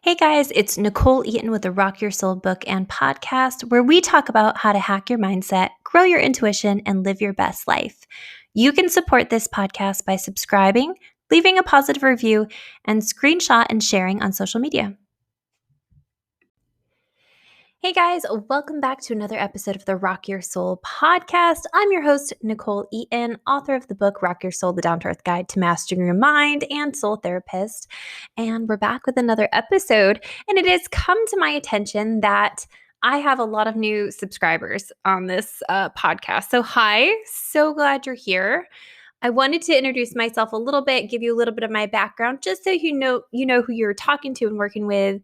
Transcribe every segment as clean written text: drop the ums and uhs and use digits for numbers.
Hey guys, it's Nichole Eaton with the Rock Your Soul book and podcast, where we talk about how to hack your mindset, grow your intuition, and live your best life. You can support this podcast by subscribing, leaving a positive review, and screenshot and sharing on social media. Hey guys, welcome back to another episode of the Rock Your Soul podcast. I'm your host, Nichole Eaton, author of the book Rock Your Soul, The Down to Earth Guide to Mastering Your Mind and Soul Therapist. And we're back with another episode. And it has come to my attention that I have a lot of new subscribers on this podcast. So, hi, so glad you're here. I wanted to introduce myself a little bit, give you a little bit of my background, just so you know who you're talking to and working with.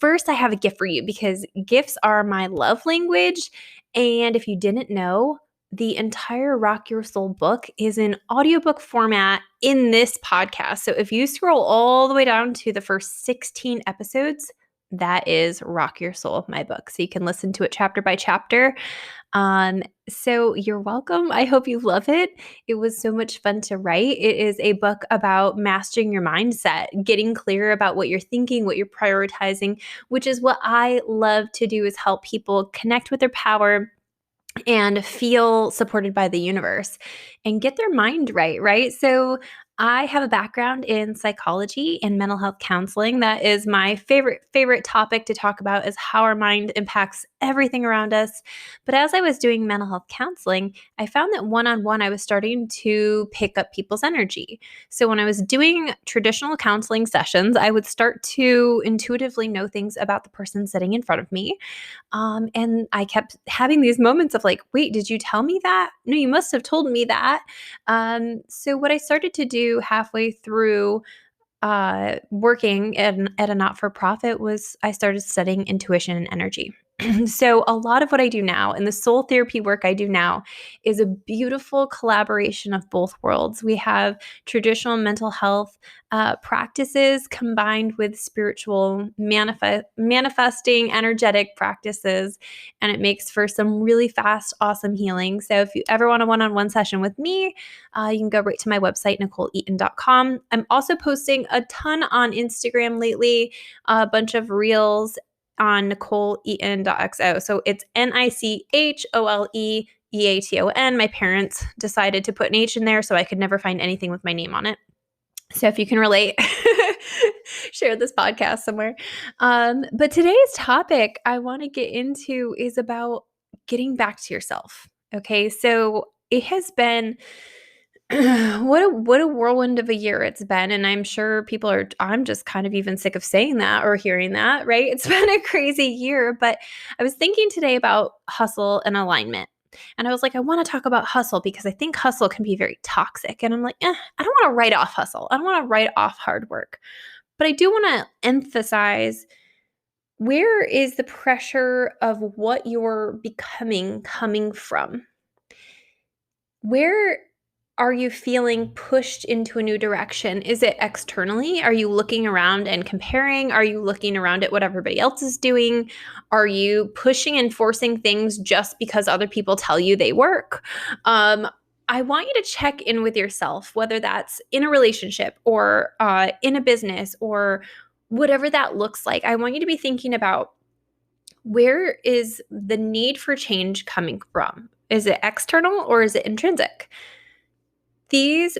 First, I have a gift for you because gifts are my love language. And if you didn't know, the entire Rock Your Soul book is in audiobook format in this podcast. So if you scroll all the way down to the first 16 episodes, that is Rock Your Soul, my book. So you can listen to it chapter by chapter. So you're welcome. I hope you love it. It was so much fun to write. It is a book about mastering your mindset, getting clear about what you're thinking, what you're prioritizing, which is what I love to do, is help people connect with their power and feel supported by the universe and get their mind right? So I have a background in psychology and mental health counseling. That is my favorite topic to talk about, is how our mind impacts everything around us. But as I was doing mental health counseling, I found that one-on-one I was starting to pick up people's energy. So when I was doing traditional counseling sessions, I would start to intuitively know things about the person sitting in front of me. And I kept having these moments of like, wait, did you tell me that? No, you must have told me that. So what I started to do halfway through working at a not-for-profit was I started studying intuition and energy. So a lot of what I do now and the soul therapy work I do now is a beautiful collaboration of both worlds. We have traditional mental health practices combined with spiritual manifesting energetic practices, and it makes for some really fast, awesome healing. So if you ever want a one-on-one session with me, you can go right to my website, NicholeEaton.com. I'm also posting a ton on Instagram lately, a bunch of reels on NicholeEaton.xo. So it's NicholeEaton. My parents decided to put an H in there, so I could never find anything with my name on it. So if you can relate, share this podcast somewhere. But today's topic I want to get into is about getting back to yourself. Okay, so it has been what a whirlwind of a year it's been, and I'm sure I'm just kind of even sick of saying that or hearing that, right? It's been a crazy year, but I was thinking today about hustle and alignment. And I was like, I want to talk about hustle because I think hustle can be very toxic. And I'm like, I don't want to write off hustle. I don't want to write off hard work. But I do want to emphasize, where is the pressure of what you're becoming coming from? Where are you feeling pushed into a new direction? Is it externally? Are you looking around and comparing? Are you looking around at what everybody else is doing? Are you pushing and forcing things just because other people tell you they work? I want you to check in with yourself, whether that's in a relationship or in a business or whatever that looks like. I want you to be thinking about, where is the need for change coming from? Is it external or is it intrinsic? These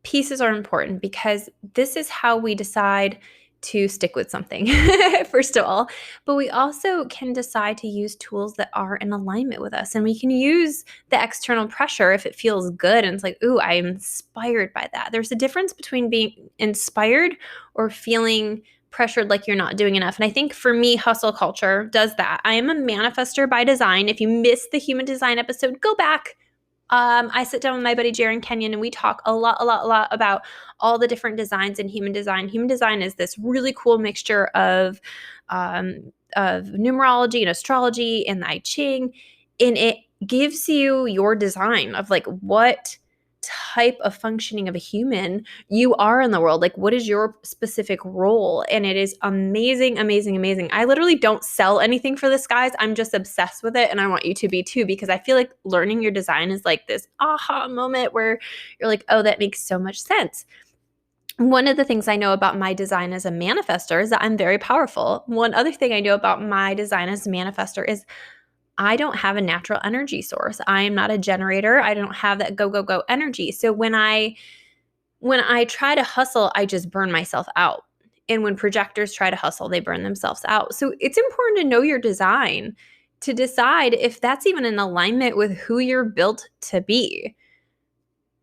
pieces are important because this is how we decide to stick with something, first of all. But we also can decide to use tools that are in alignment with us. And we can use the external pressure if it feels good and it's like, ooh, I'm inspired by that. There's a difference between being inspired or feeling pressured like you're not doing enough. And I think for me, hustle culture does that. I am a manifester by design. If you missed the human design episode, go back. I sit down with my buddy Jaron Kenyon and we talk a lot about all the different designs in human design. Human design is this really cool mixture of numerology and astrology and the I Ching, and it gives you your design of like what type of functioning of a human you are in the world. Like, what is your specific role? And it is amazing. I literally don't sell anything for this, guys. I'm just obsessed with it. And I want you to be too, because I feel like learning your design is like this aha moment where you're like, oh, that makes so much sense. One of the things I know about my design as a manifestor is that I'm very powerful. One other thing I know about my design as a manifestor is I don't have a natural energy source. I am not a generator. I don't have that go, go, go energy. So when I try to hustle, I just burn myself out. And when projectors try to hustle, they burn themselves out. So it's important to know your design to decide if that's even in alignment with who you're built to be.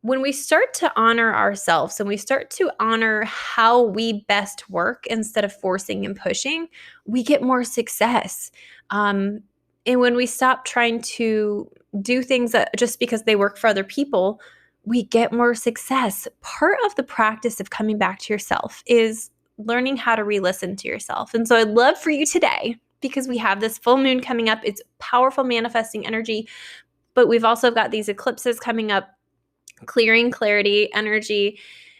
When we start to honor ourselves and we start to honor how we best work instead of forcing and pushing, we get more success. And when we stop trying to do things that just because they work for other people, we get more success. Part of the practice of coming back to yourself is learning how to re-listen to yourself. And so I'd love for you today, because we have this full moon coming up, it's powerful manifesting energy, but we've also got these eclipses coming up, clearing clarity, energy.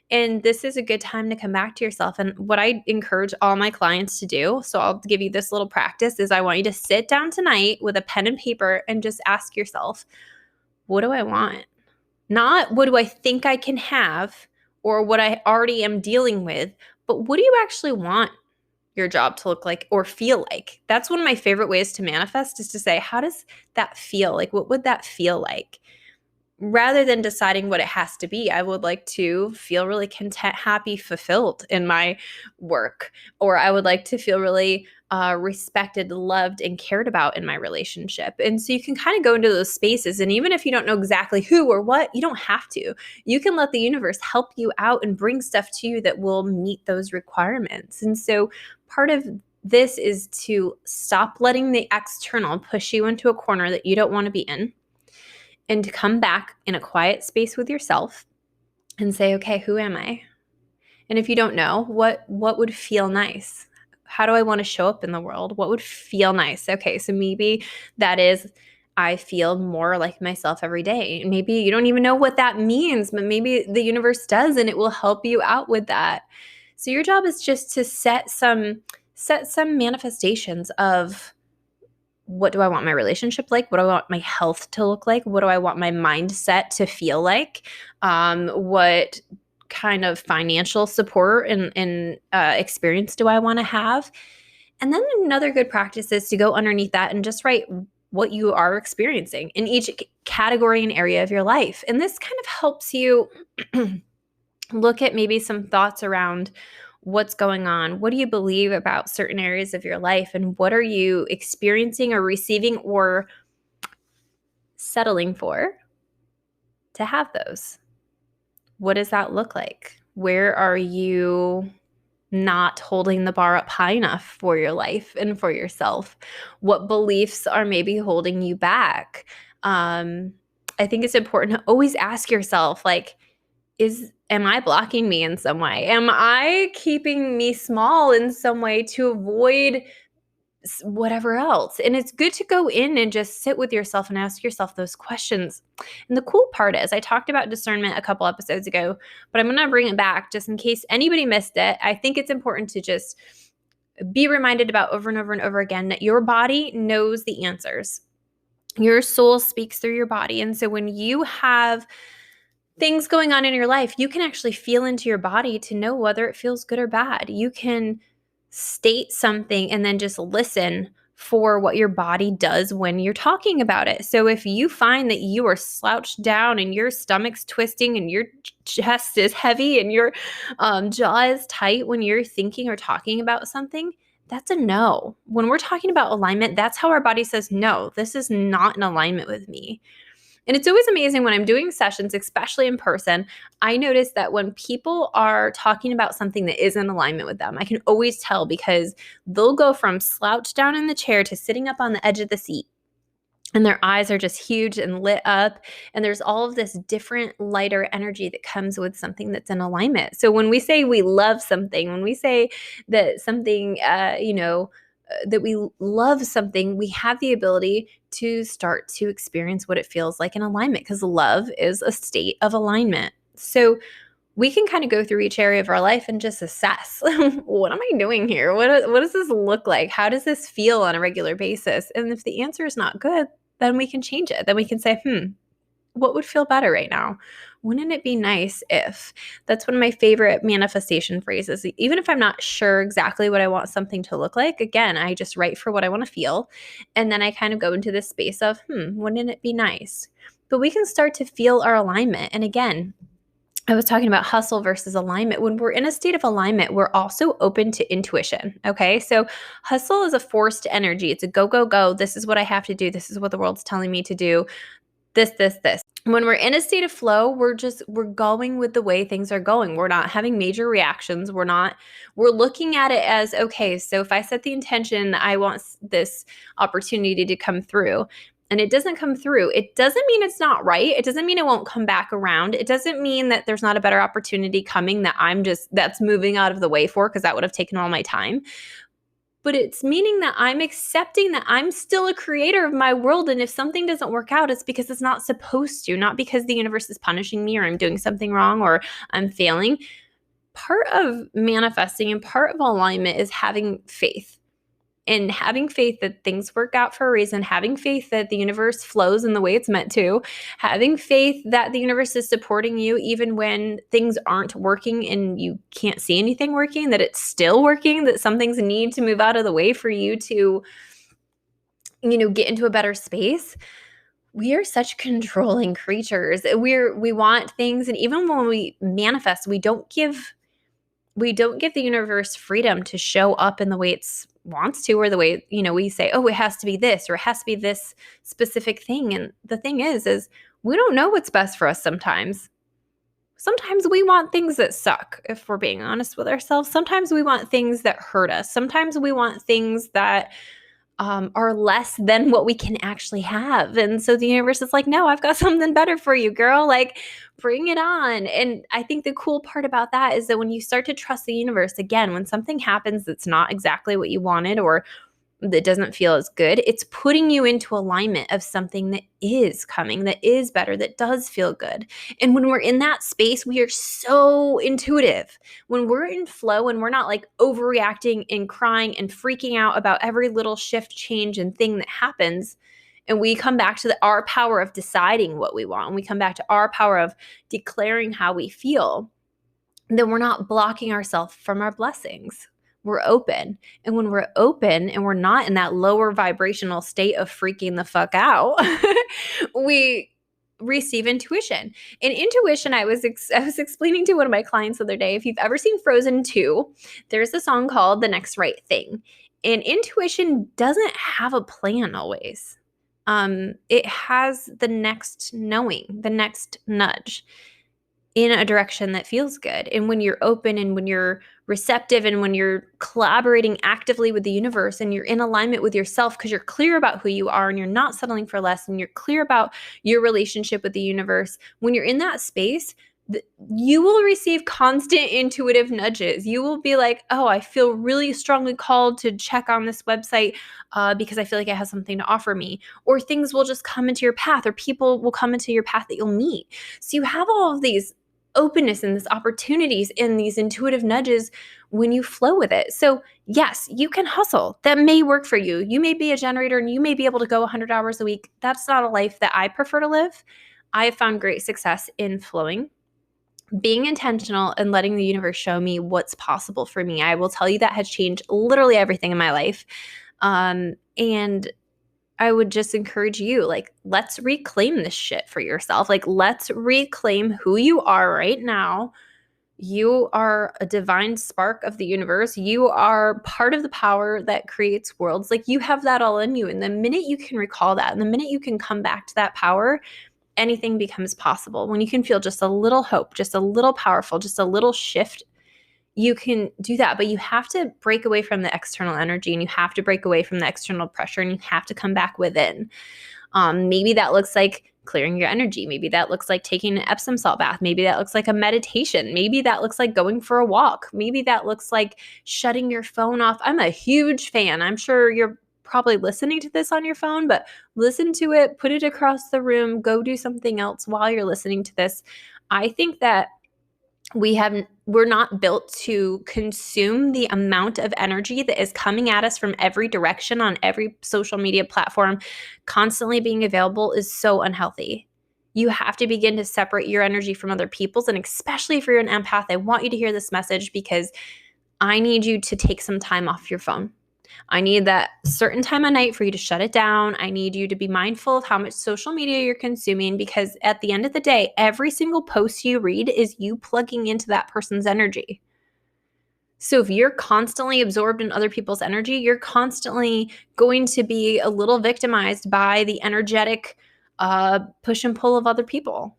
And this is a good time to come back to yourself. And what I encourage all my clients to do, so I'll give you this little practice, is I want you to sit down tonight with a pen and paper and just ask yourself, what do I want? Not what do I think I can have or what I already am dealing with, but what do you actually want your job to look like or feel like? That's one of my favorite ways to manifest, is to say, how does that feel? Like, what would that feel like? Rather than deciding what it has to be, I would like to feel really content, happy, fulfilled in my work, or I would like to feel really respected, loved, and cared about in my relationship. And so you can kind of go into those spaces. And even if you don't know exactly who or what, you don't have to. You can let the universe help you out and bring stuff to you that will meet those requirements. And so part of this is to stop letting the external push you into a corner that you don't want to be in, and to come back in a quiet space with yourself and say, okay, who am I? And if you don't know, what would feel nice? How do I want to show up in the world? What would feel nice? Okay, so maybe that is, I feel more like myself every day. Maybe you don't even know what that means, but maybe the universe does, and it will help you out with that. So your job is just to set some manifestations of, what do I want my relationship like? What do I want my health to look like? What do I want my mindset to feel like? What kind of financial support and experience do I want to have? And then another good practice is to go underneath that and just write what you are experiencing in each category and area of your life. And this kind of helps you look at maybe some thoughts around what's going on. What do you believe about certain areas of your life? And what are you experiencing or receiving or settling for to have those? What does that look like? Where are you not holding the bar up high enough for your life and for yourself? What beliefs are maybe holding you back? I think it's important to always ask yourself, like, am I blocking me in some way? Am I keeping me small in some way to avoid whatever else? And it's good to go in and just sit with yourself and ask yourself those questions. And the cool part is, I talked about discernment a couple episodes ago, but I'm going to bring it back just in case anybody missed it. I think it's important to just be reminded about over and over and over again that your body knows the answers. Your soul speaks through your body. And so when you have things going on in your life, you can actually feel into your body to know whether it feels good or bad. You can state something and then just listen for what your body does when you're talking about it. So if you find that you are slouched down and your stomach's twisting and your chest is heavy and your jaw is tight when you're thinking or talking about something, that's a no. When we're talking about alignment, that's how our body says, no, this is not in alignment with me. And it's always amazing when I'm doing sessions, especially in person, I notice that when people are talking about something that is in alignment with them, I can always tell, because they'll go from slouched down in the chair to sitting up on the edge of the seat. And their eyes are just huge and lit up. And there's all of this different lighter energy that comes with something that's in alignment. So when we say we love something, when we say that something, that we love something, we have the ability to start to experience what it feels like in alignment, because love is a state of alignment. So we can kind of go through each area of our life and just assess, what am I doing here? What does this look like? How does this feel on a regular basis? And if the answer is not good, then we can change it. Then we can say, what would feel better right now? Wouldn't it be nice if? That's one of my favorite manifestation phrases. Even if I'm not sure exactly what I want something to look like, again, I just write for what I want to feel. And then I kind of go into this space of, wouldn't it be nice? But we can start to feel our alignment. And again, I was talking about hustle versus alignment. When we're in a state of alignment, we're also open to intuition. Okay. So hustle is a forced energy. It's a go, go, go. This is what I have to do. This is what the world's telling me to do. This. When we're in a state of flow, we're going with the way things are going. We're not having major reactions. We're looking at it as, okay, so if I set the intention that I want this opportunity to come through and it doesn't come through, it doesn't mean it's not right. It doesn't mean it won't come back around. It doesn't mean that there's not a better opportunity coming that that's moving out of the way for, because that would have taken all my time. But it's meaning that I'm accepting that I'm still a creator of my world. And if something doesn't work out, it's because it's not supposed to, not because the universe is punishing me or I'm doing something wrong or I'm failing. Part of manifesting and part of alignment is having faith. And having faith that things work out for a reason, having faith that the universe flows in the way it's meant to, having faith that the universe is supporting you even when things aren't working and you can't see anything working, that it's still working, that some things need to move out of the way for you to, get into a better space. We are such controlling creatures. We want things, and even when we manifest, we don't give the universe freedom to show up in the way it wants to, or the way, we say, oh, it has to be this, or it has to be this specific thing. And the thing is we don't know what's best for us sometimes. Sometimes we want things that suck, if we're being honest with ourselves. Sometimes we want things that hurt us. Sometimes we want things that are less than what we can actually have. And so the universe is like, no, I've got something better for you, girl. Like, bring it on. And I think the cool part about that is that when you start to trust the universe, again, when something happens that's not exactly what you wanted or that doesn't feel as good, it's putting you into alignment of something that is coming, that is better, that does feel good. And when we're in that space, we are so intuitive. When we're in flow and we're not like overreacting and crying and freaking out about every little shift, change, and thing that happens, and we come back to our power of deciding what we want, and we come back to our power of declaring how we feel, then we're not blocking ourselves from our blessings. We're open. And when we're open and we're not in that lower vibrational state of freaking the fuck out, we receive intuition. And intuition, I was explaining to one of my clients the other day, if you've ever seen Frozen 2, there's a song called The Next Right Thing. And intuition doesn't have a plan always. It has the next knowing, the next nudge in a direction that feels good. And when you're open and when you're receptive and when you're collaborating actively with the universe and you're in alignment with yourself because you're clear about who you are and you're not settling for less and you're clear about your relationship with the universe, when you're in that space, you will receive constant intuitive nudges. You will be like, oh, I feel really strongly called to check on this website because I feel like it has something to offer me. Or things will just come into your path, or people will come into your path that you'll meet. So you have all of these openness and these opportunities and these intuitive nudges when you flow with it. So yes, you can hustle. That may work for you. You may be a generator and you may be able to go 100 hours a week. That's not a life that I prefer to live. I have found great success in flowing, being intentional, and letting the universe show me what's possible for me. I will tell you that has changed literally everything in my life. And I would just encourage you, like, let's reclaim this shit for yourself. Like, let's reclaim who you are right now. You are a divine spark of the universe. You are part of the power that creates worlds. Like, you have that all in you. And the minute you can recall that, and the minute you can come back to that power, anything becomes possible. When you can feel just a little hope, just a little powerful, just a little shift, you can do that. But you have to break away from the external energy, and you have to break away from the external pressure, and you have to come back within. Maybe that looks like clearing your energy. Maybe that looks like taking an Epsom salt bath. Maybe that looks like a meditation. Maybe that looks like going for a walk. Maybe that looks like shutting your phone off. I'm a huge fan. I'm sure you're probably listening to this on your phone, but listen to it, put it across the room, go do something else while you're listening to this. I think that we're not built to consume the amount of energy that is coming at us from every direction on every social media platform. Constantly being available is so unhealthy. You have to begin to separate your energy from other people's. And especially if you're an empath, I want you to hear this message because I need you to take some time off your phone. I need that certain time of night for you to shut it down. I need you to be mindful of how much social media you're consuming, because at the end of the day, every single post you read is you plugging into that person's energy. So if you're constantly absorbed in other people's energy, you're constantly going to be a little victimized by the energetic push and pull of other people.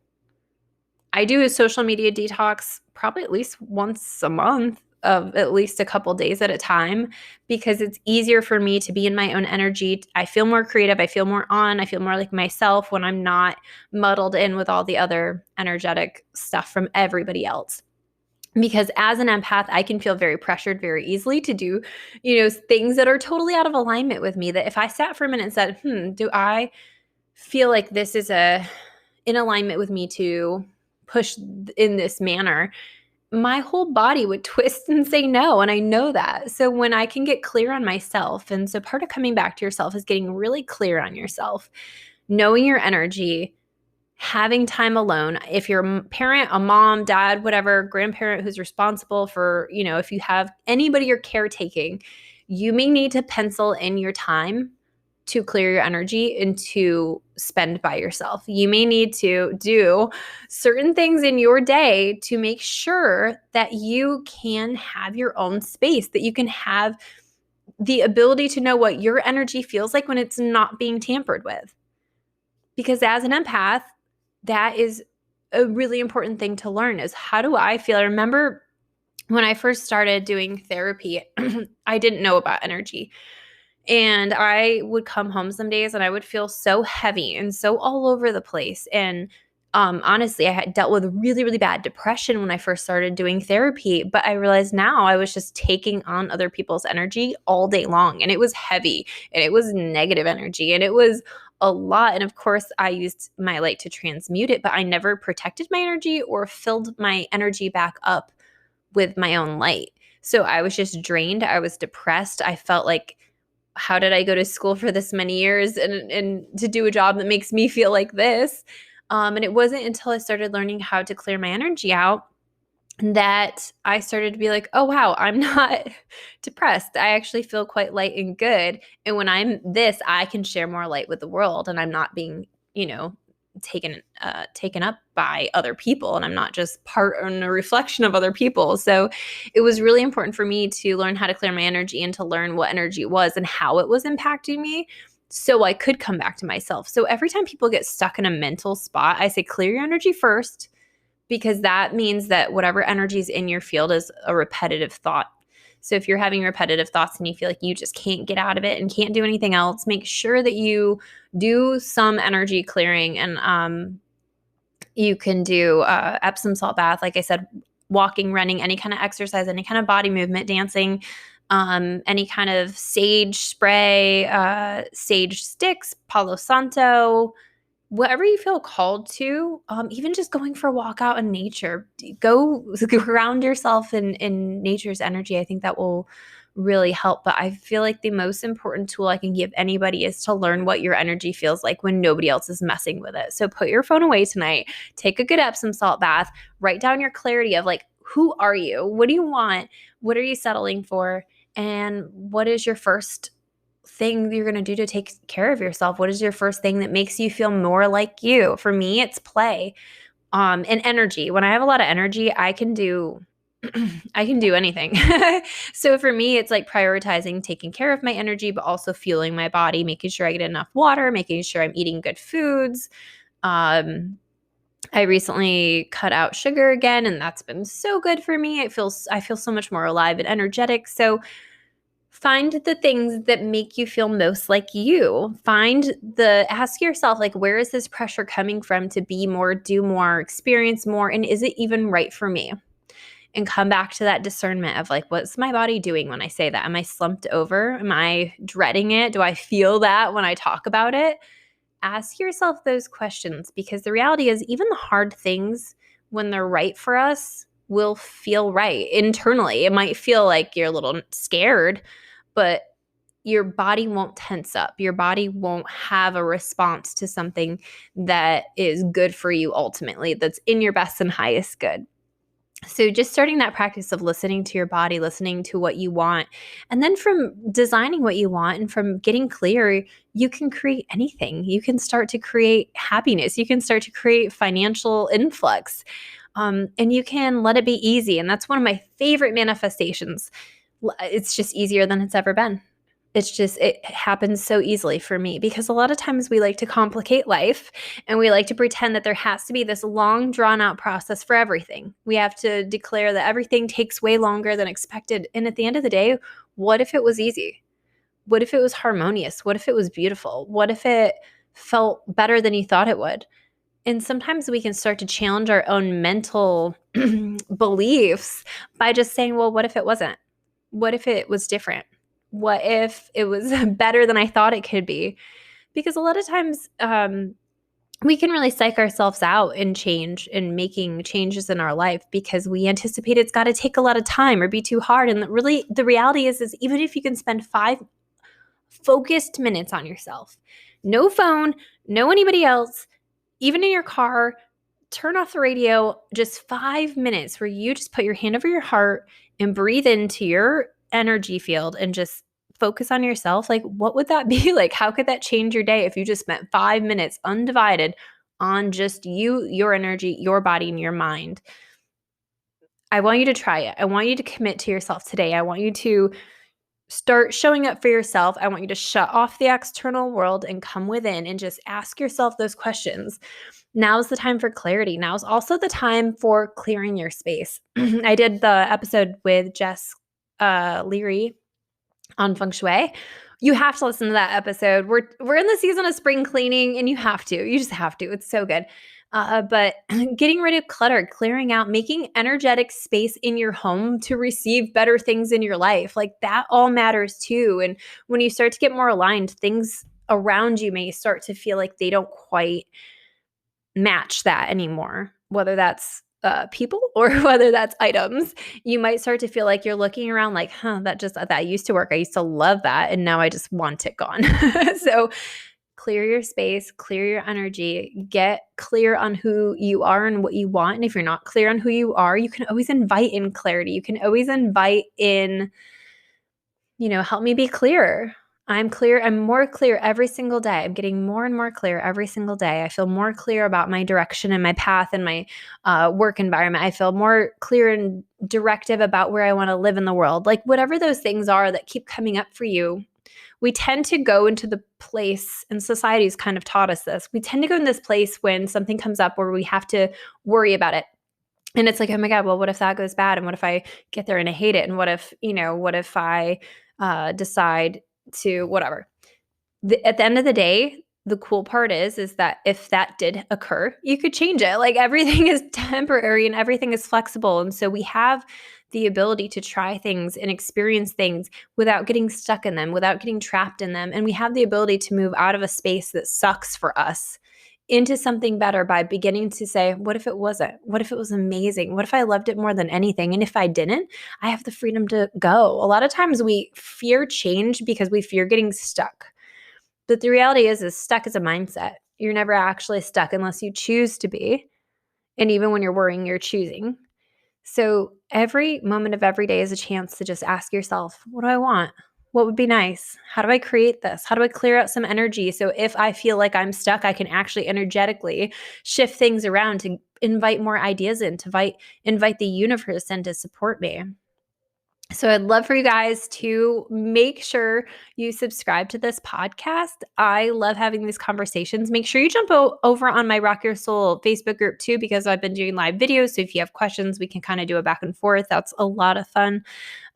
I do a social media detox probably at least once a month, of at least a couple days at a time, because it's easier for me to be in my own energy. I feel more creative. I feel more on. I feel more like myself when I'm not muddled in with all the other energetic stuff from everybody else. Because as an empath, I can feel very pressured very easily to do, things that are totally out of alignment with me. That if I sat for a minute and said, do I feel like this is in alignment with me to push in this manner, my whole body would twist and say no. And I know that. So when I can get clear on myself, and so part of coming back to yourself is getting really clear on yourself, knowing your energy, having time alone. If you're a parent, a mom, dad, whatever, grandparent who's responsible for, if you have anybody you're caretaking, you may need to pencil in your time to clear your energy and to spend by yourself. You may need to do certain things in your day to make sure that you can have your own space, that you can have the ability to know what your energy feels like when it's not being tampered with. Because as an empath, that is a really important thing to learn, is how do I feel? I remember when I first started doing therapy, I didn't know about energy. And I would come home some days and I would feel so heavy and so all over the place. And honestly, I had dealt with really, really bad depression when I first started doing therapy. But I realized now I was just taking on other people's energy all day long. And it was heavy and it was negative energy and it was a lot. And of course, I used my light to transmute it, but I never protected my energy or filled my energy back up with my own light. So I was just drained. I was depressed. I felt like, how did I go to school for this many years and to do a job that makes me feel like this? And it wasn't until I started learning how to clear my energy out that I started to be like, oh, wow, I'm not depressed. I actually feel quite light and good. And when I'm this, I can share more light with the world, and I'm not being, taken up by other people, and I'm not just part and a reflection of other people. So it was really important for me to learn how to clear my energy and to learn what energy was and how it was impacting me, so I could come back to myself. So every time people get stuck in a mental spot, I say clear your energy first, because that means that whatever energy is in your field is a repetitive thought. So if you're having repetitive thoughts and you feel like you just can't get out of it and can't do anything else, make sure that you do some energy clearing. And you can do Epsom salt bath, like I said, walking, running, any kind of exercise, any kind of body movement, dancing, any kind of sage spray, sage sticks, Palo Santo, whatever you feel called to, even just going for a walk out in nature, go ground yourself in nature's energy. I think that will really help. But I feel like the most important tool I can give anybody is to learn what your energy feels like when nobody else is messing with it. So put your phone away tonight, take a good Epsom salt bath, write down your clarity of like, who are you? What do you want? What are you settling for? And what is your first thing you're going to do to take care of yourself? What is your first thing that makes you feel more like you? For me, it's play, and energy. When I have a lot of energy, I can do anything. So for me, it's like prioritizing taking care of my energy, but also fueling my body, making sure I get enough water, making sure I'm eating good foods. I recently cut out sugar again, and that's been so good for me. I feel so much more alive and energetic. So find the things that make you feel most like you. Ask yourself, like, where is this pressure coming from to be more, do more, experience more, and is it even right for me? And come back to that discernment of like, what's my body doing when I say that? Am I slumped over? Am I dreading it? Do I feel that when I talk about it? Ask yourself those questions, because the reality is even the hard things, when they're right for us, will feel right internally. It might feel like you're a little scared, but your body won't tense up. Your body won't have a response to something that is good for you ultimately, that's in your best and highest good. So just starting that practice of listening to your body, listening to what you want, and then from designing what you want and from getting clear, you can create anything. You can start to create happiness. You can start to create financial influx. And you can let it be easy. And that's one of my favorite manifestations. It's just easier than it's ever been. It happens so easily for me because a lot of times we like to complicate life and we like to pretend that there has to be this long drawn out process for everything. We have to declare that everything takes way longer than expected. And at the end of the day, what if it was easy? What if it was harmonious? What if it was beautiful? What if it felt better than you thought it would? And sometimes we can start to challenge our own mental beliefs by just saying, well, what if it wasn't? What if it was different? What if it was better than I thought it could be? Because a lot of times we can really psych ourselves out in change and making changes in our life because we anticipate it's got to take a lot of time or be too hard. And really, the reality is even if you can spend 5 focused minutes on yourself, no phone, no anybody else, even in your car, turn off the radio, just 5 minutes where you just put your hand over your heart and breathe into your energy field and just focus on yourself. Like, what would that be like? How could that change your day if you just spent 5 minutes undivided on just you, your energy, your body, and your mind? I want you to try it. I want you to commit to yourself today. I want you to start showing up for yourself. I want you to shut off the external world and come within and just ask yourself those questions. Now's the time for clarity. Now's also the time for clearing your space. I did the episode with Jess Leary on feng shui. You have to listen to that episode. We're in the season of spring cleaning, and you have to. You just have to. It's so good. But getting rid of clutter, clearing out, making energetic space in your home to receive better things in your life, like that all matters too. And when you start to get more aligned, things around you may start to feel like they don't quite match that anymore, whether that's people or whether that's items. You might start to feel like you're looking around like, that used to work. I used to love that. And now I just want it gone. So clear your space, clear your energy, get clear on who you are and what you want. And if you're not clear on who you are, you can always invite in clarity. You can always invite in, help me be clearer. I'm clear. I'm more clear every single day. I'm getting more and more clear every single day. I feel more clear about my direction and my path and my work environment. I feel more clear and directive about where I want to live in the world. Like whatever those things are that keep coming up for you, we tend to go into the place, and society's kind of taught us this. We tend to go in this place when something comes up where we have to worry about it. And it's like, oh my God, well, what if that goes bad? And what if I get there and I hate it? And what if I decide to whatever. At the end of the day, the cool part is that if that did occur, you could change it. Like everything is temporary and everything is flexible. And so we have the ability to try things and experience things without getting stuck in them, without getting trapped in them. And we have the ability to move out of a space that sucks for us into something better by beginning to say, what if it wasn't? What if it was amazing? What if I loved it more than anything? And if I didn't, I have the freedom to go. A lot of times we fear change because we fear getting stuck. But the reality is stuck is a mindset. You're never actually stuck unless you choose to be. And even when you're worrying, you're choosing. So every moment of every day is a chance to just ask yourself, what do I want? What would be nice? How do I create this? How do I clear out some energy? So if I feel like I'm stuck, I can actually energetically shift things around to invite more ideas in, to invite the universe in to support me. So I'd love for you guys to make sure you subscribe to this podcast. I love having these conversations. Make sure you jump over on my Rock Your Soul Facebook group too, because I've been doing live videos. So if you have questions, we can kind of do a back and forth. That's a lot of fun.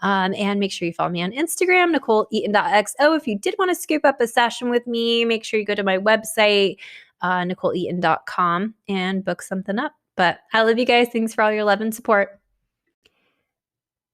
And make sure you follow me on Instagram, NicholeEaton.xo. If you did want to scoop up a session with me, make sure you go to my website, NicholeEaton.com, and book something up. But I love you guys. Thanks for all your love and support.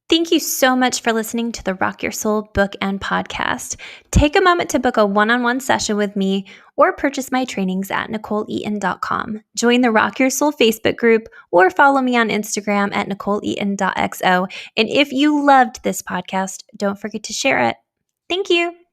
Thank you so much for listening to the Rock Your Soul book and podcast. Take a moment to book a one-on-one session with me or purchase my trainings at NicholeEaton.com. Join the Rock Your Soul Facebook group or follow me on Instagram at NicholeEaton.xo. And if you loved this podcast, don't forget to share it. Thank you.